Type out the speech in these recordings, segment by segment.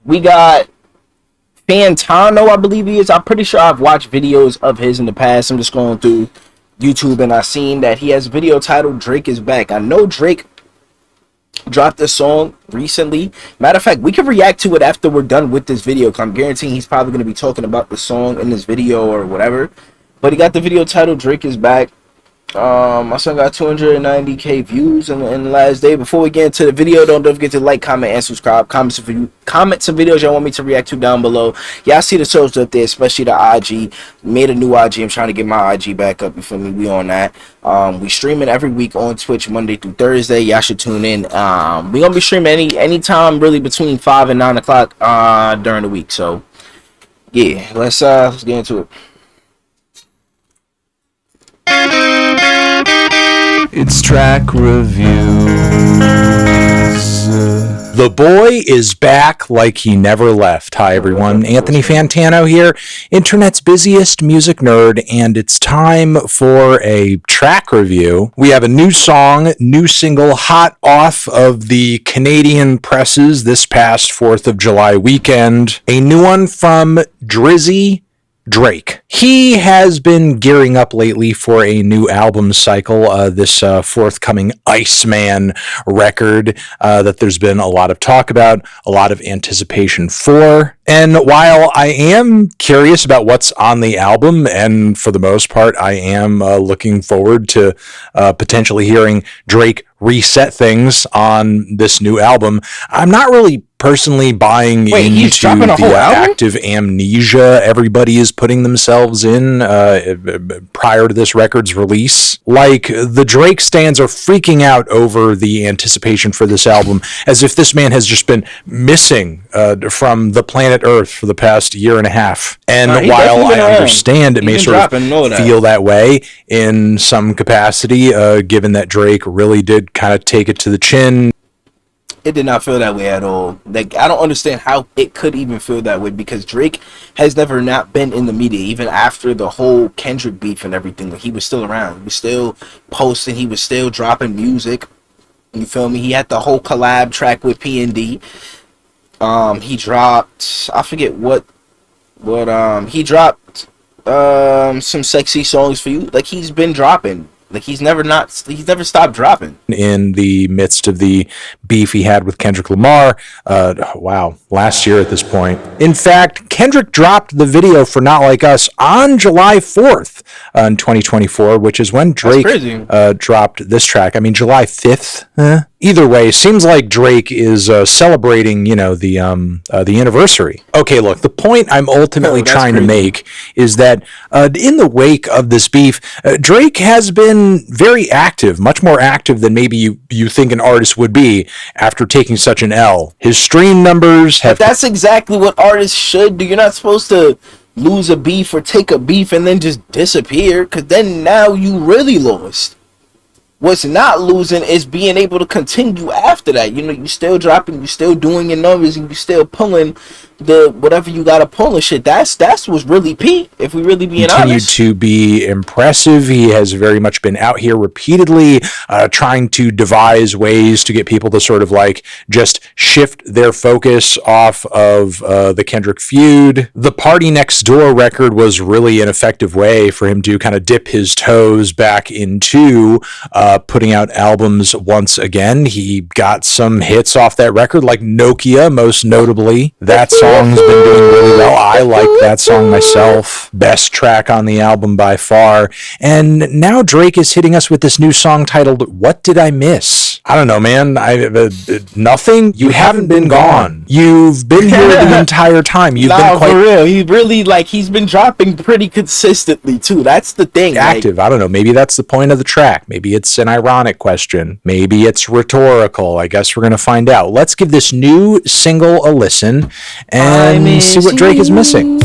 We got Fantano, I believe he is. I'm pretty sure I've watched videos of his in the past. I'm just going through YouTube and I seen that he has a video titled Drake is Back. I know Drake dropped a song recently. Matter of fact, we can react to it after we're done with this video, because I'm guaranteeing he's probably going to be talking about the song in this video or whatever. But he got the video titled Drake is Back. My son got 290k views in the last day. Before we get into the video, don't forget to like, comment, and subscribe. Comment some videos y'all want me to react to down below. Y'all see the socials up there, especially the IG. Made a new IG. I'm trying to get my IG back up. You feel me? We on that. We streaming every week on Twitch Monday through Thursday. Y'all should tune in. We gonna be streaming anytime really between 5 and 9 o'clock during the week. So yeah, let's get into it. It's track reviews. The boy is back like he never left. Hi everyone, Anthony Fantano here, internet's busiest music nerd, and it's time for a track review. We have a new song, new single, hot off of the Canadian presses this past 4th of July weekend. A new one from Drizzy Drake. He has been gearing up lately for a new album cycle, this forthcoming Iceman record that there's been a lot of talk about, a lot of anticipation for. And while I am curious about what's on the album, and for the most part I am looking forward to potentially hearing Drake reset things on this new album, I'm not really personally buying into the active amnesia everybody is putting themselves in prior to this record's release. Like, the Drake stans are freaking out over the anticipation for this album, as if this man has just been missing from the planet Earth for the past year and a half. And while I understand it may sort of feel that way in some capacity, given that Drake really did kind of take it to the chin, it did not feel that way at all. Like, I don't understand how it could even feel that way, because Drake has never not been in the media, even after the whole Kendrick beef and everything. Like, he was still around. He was still posting. He was still dropping music. You feel me? He had the whole collab track with P&D. He dropped, I forget what he dropped some sexy songs for you. Like, he's been dropping. Like, he's never stopped dropping. In the midst of the beef he had with Kendrick Lamar, last year at this point. In fact, Kendrick dropped the video for Not Like Us on July 4th in 2024, which is when Drake dropped this track. I mean, July 5th? Either way, seems like Drake is celebrating, the anniversary. Okay, look, the point I'm ultimately trying to make is that in the wake of this beef, Drake has been very active, much more active than maybe you think an artist would be after taking such an L. His stream numbers have... But that's exactly what artists should do. You're not supposed to lose a beef or take a beef and then just disappear, because then now you really lost. What's not losing is being able to continue after that. You still dropping, you still doing your numbers, and you still pulling the whatever you gotta pull and shit. That's what's really peak, if we really being honest. Continued to be impressive. He has very much been out here repeatedly trying to devise ways to get people to sort of like just shift their focus off of the Kendrick feud. The Party Next Door record was really an effective way for him to kind of dip his toes back into putting out albums once again. He got some hits off that record, like Nokia, most notably. That song's been doing really well. I like that song myself. Best track on the album by far. And now Drake is hitting us with this new song titled What Did I Miss? I don't know, man. Nothing? You haven't been gone. You've been here the entire time. You've been quite... for real. He really, he's been dropping pretty consistently, too. That's the thing. Active. I don't know. Maybe that's the point of the track. Maybe it's an ironic question. Maybe it's rhetorical. I guess we're going to find out. Let's give this new single a listen and see what Drake is missing.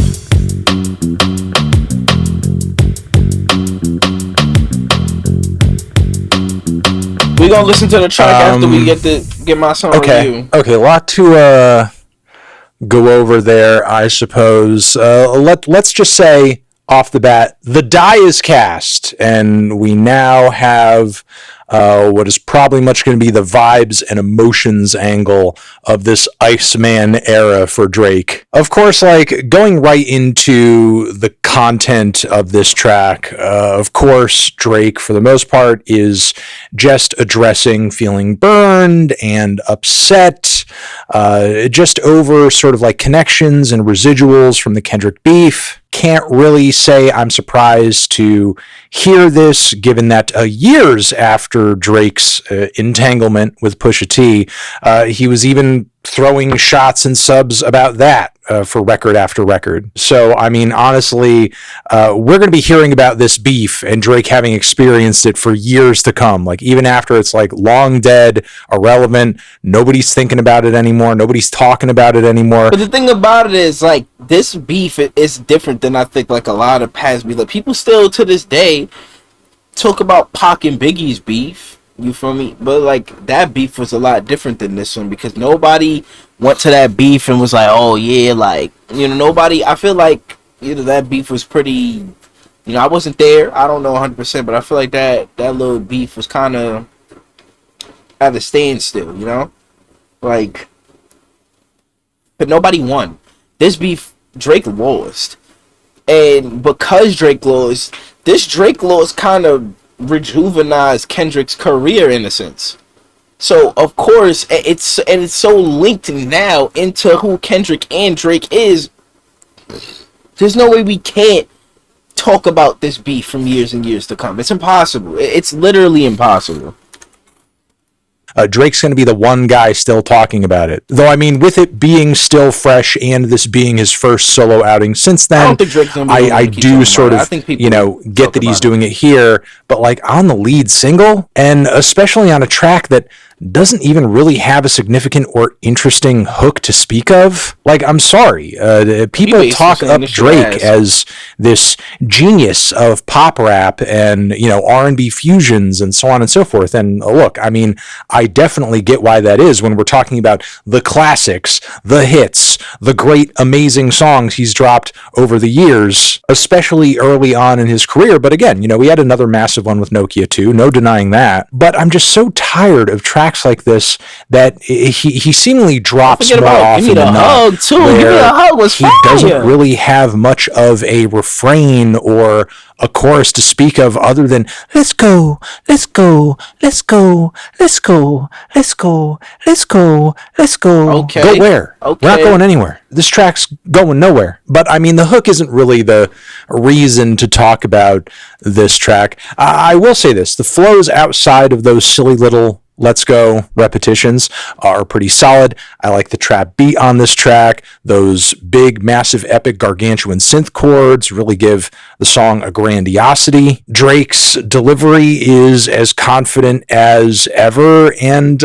We're going to listen to the track after we get my song review. Okay, a lot to go over there, I suppose. Let's just say off the bat, the die is cast, and we now have what is probably much going to be the vibes and emotions angle of this Iceman era for Drake. Of course, like going right into the content of this track, of course, Drake, for the most part, is just addressing feeling burned and upset, just over sort of like connections and residuals from the Kendrick beef. Can't really say I'm surprised to hear this, given that years after Drake's entanglement with Pusha T, he was even throwing shots and subs about that for record after record. So, I mean, honestly, we're going to be hearing about this beef and Drake having experienced it for years to come. Like, even after it's like long dead, irrelevant, nobody's thinking about it anymore, nobody's talking about it anymore. But the thing about it is, like, this beef is different than I think, like, a lot of past beef. Like, people still, to this day, talk about Pac and Biggie's beef. You feel me? But like that beef was a lot different than this one because nobody went to that beef and was like, oh yeah, like, you know, nobody. I feel like, you know, that beef was pretty, you know, I wasn't there. I don't know 100%, but I feel like that little beef was kind of at a standstill, you know? Like, but nobody won. This beef, Drake lost. And because Drake lost, this Drake loss kind of rejuvenized Kendrick's career in a sense. So of course it's so linked now into who Kendrick and Drake is. There's no way we can't talk about this beef from years and years to come. It's impossible. It's literally impossible. Drake's going to be the one guy still talking about it. Though, I mean, with it being still fresh and this being his first solo outing since then, I don't think Drake's gonna be I do sort of, you know, get that he's doing it here, but like on the lead single, and especially on a track that doesn't even really have a significant or interesting hook to speak of. Like, I'm sorry, people talk up Drake as this genius of pop rap and, you know, R&B fusions and so on and so forth. And look, I mean, I definitely get why that is when we're talking about the classics, the hits, the great, amazing songs he's dropped over the years, especially early on in his career. But again, you know, we had another massive one with Nokia 2, no denying that. But I'm just so tired of tracks like this that he seemingly drops more often than not. Give me a hug was fire. He doesn't really have much of a refrain or a chorus to speak of other than let's go, let's go, let's go, let's go, let's go, let's go, let's go. Okay. Go where? Okay. We're not going anywhere. This track's going nowhere. But I mean, the hook isn't really the reason to talk about this track. I will say this, the flows outside of those silly little let's go repetitions are pretty solid. I like the trap beat on this track. Those big, massive, epic, gargantuan synth chords really give the song a grandiosity. Drake's delivery is as confident as ever, and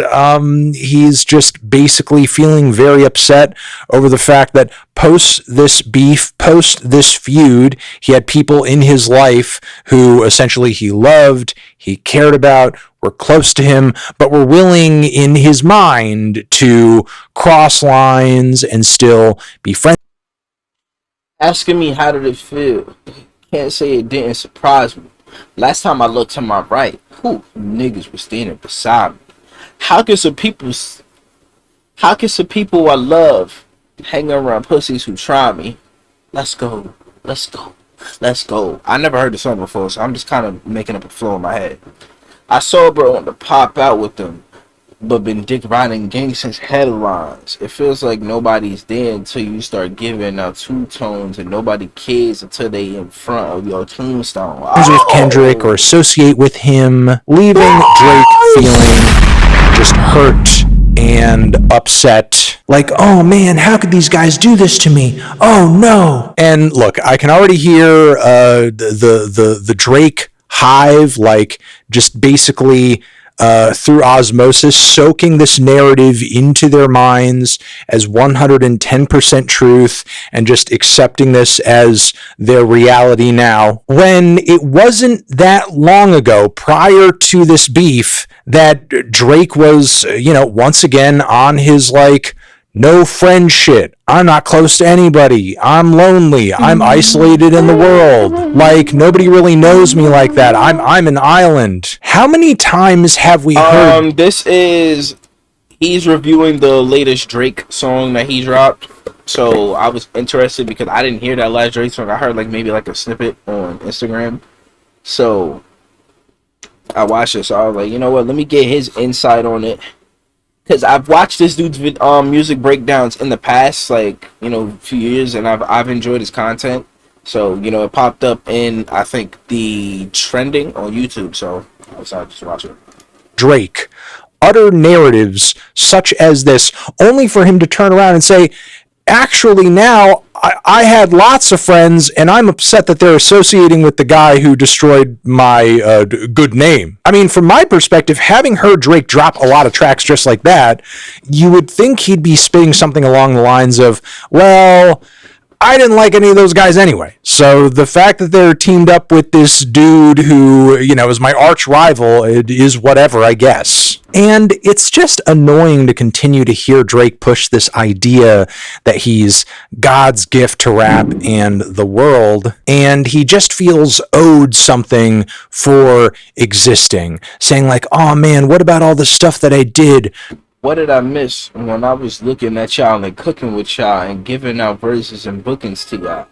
he's just basically feeling very upset over the fact that post this beef, post this feud, he had people in his life who essentially he loved, he cared about, were close to him, but were willing in his mind to cross lines and still be friends. Asking me how did it feel? Can't say it didn't surprise me. Last time I looked to my right, niggas were standing beside me. How can some people I love hang around pussies who try me? Let's go, let's go, let's go. I never heard the song before, so I'm just kind of making up a flow in my head. I saw bro want to pop out with them, but been dick riding gang since headlines. It feels like nobody's there until you start giving out two tones, and nobody cares until they in front of your tombstone. With Kendrick or associate with him, leaving Drake feeling just hurt and upset. Like, oh man, how could these guys do this to me? Oh no. And look, I can already hear the Drake hive, like just basically through osmosis, soaking this narrative into their minds as 110% truth and just accepting this as their reality now. When it wasn't that long ago, prior to this beef, that Drake was, once again on his like no friend shit. I'm not close to anybody. I'm lonely. I'm isolated in the world. Like, nobody really knows me like that. I'm an island. How many times have we heard? He's reviewing the latest Drake song that he dropped. So I was interested because I didn't hear that last Drake song. I heard like maybe like a snippet on Instagram. So I watched it. So I was like, you know what? Let me get his insight on it. Because I've watched this dude's music breakdowns in the past, like, you know, few years, and I've enjoyed his content. So, you know, it popped up in, I think, the trending on YouTube. So I decided to watch it. Drake utter narratives such as this, only for him to turn around and say, actually, now I had lots of friends, and I'm upset that they're associating with the guy who destroyed my good name. I mean, from my perspective, having heard Drake drop a lot of tracks just like that, you would think he'd be spitting something along the lines of, well, I didn't like any of those guys anyway. So the fact that they're teamed up with this dude who, you know, is my arch rival, it is whatever, I guess. And it's just annoying to continue to hear Drake push this idea that he's God's gift to rap and the world, and he just feels owed something for existing, saying like, oh man, what about all the stuff that I did? What did I miss when I was looking at y'all and cooking with y'all and giving out verses and bookings to y'all?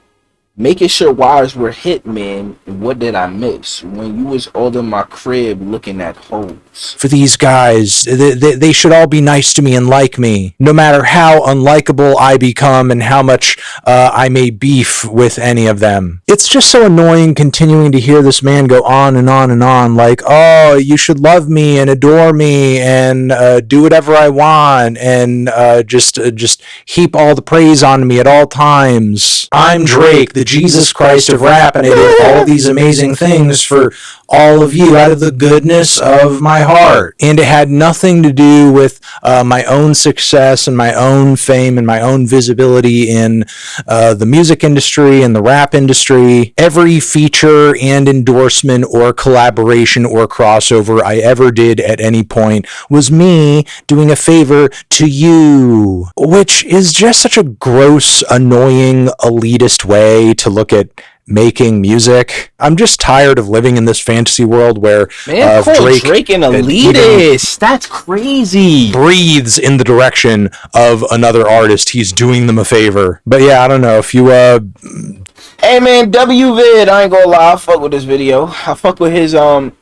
Making sure wires were hit, man. What did I miss when you was all in my crib looking at hoes? For these guys, they should all be nice to me and like me, no matter how unlikable I become and how much I may beef with any of them. It's just so annoying continuing to hear this man go on and on and on, like, oh, you should love me and adore me and do whatever I want and just heap all the praise on me at all times. I'm Drake, the Jesus Christ of rap, and I did all these amazing things for all of you out of the goodness of my heart. And it had nothing to do with my own success and my own fame and my own visibility in the music industry and the rap industry. Every feature and endorsement or collaboration or crossover I ever did at any point was me doing a favor to you, which is just such a gross, annoying, elitist way to look at making music. I'm just tired of living in this fantasy world where Drake an elitist. That's crazy. Breathes in the direction of another artist. He's doing them a favor. But yeah, I don't know if you Hey man, WVid, I ain't gonna lie, I fuck with this video. I fuck with his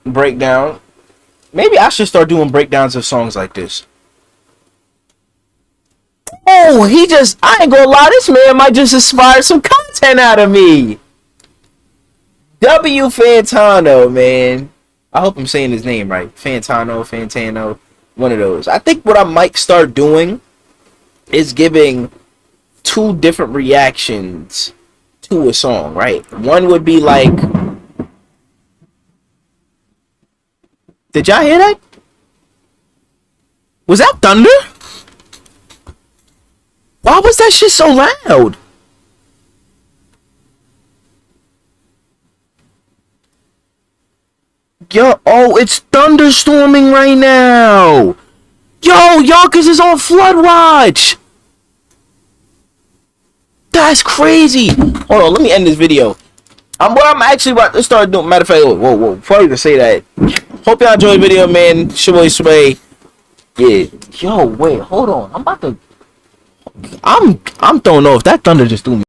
breakdown. Maybe I should start doing breakdowns of songs like this. Oh, I ain't gonna lie, this man might just inspire some content out of me. Fantano, man. I hope I'm saying his name right. Fantano, one of those. I think what I might start doing is giving two different reactions to a song, right? One would be like, did y'all hear that? Was that thunder? Why was that shit so loud? Yo, oh, it's thunderstorming right now. Yo, Yonkers is on flood watch. That's crazy. Hold on, let me end this video. I'm actually about to start doing. Matter of fact, whoa. Before I even say that, hope y'all enjoyed the video, man. Sway. Yeah. Yo, wait, hold on. I'm don't know if that thunder just threw me.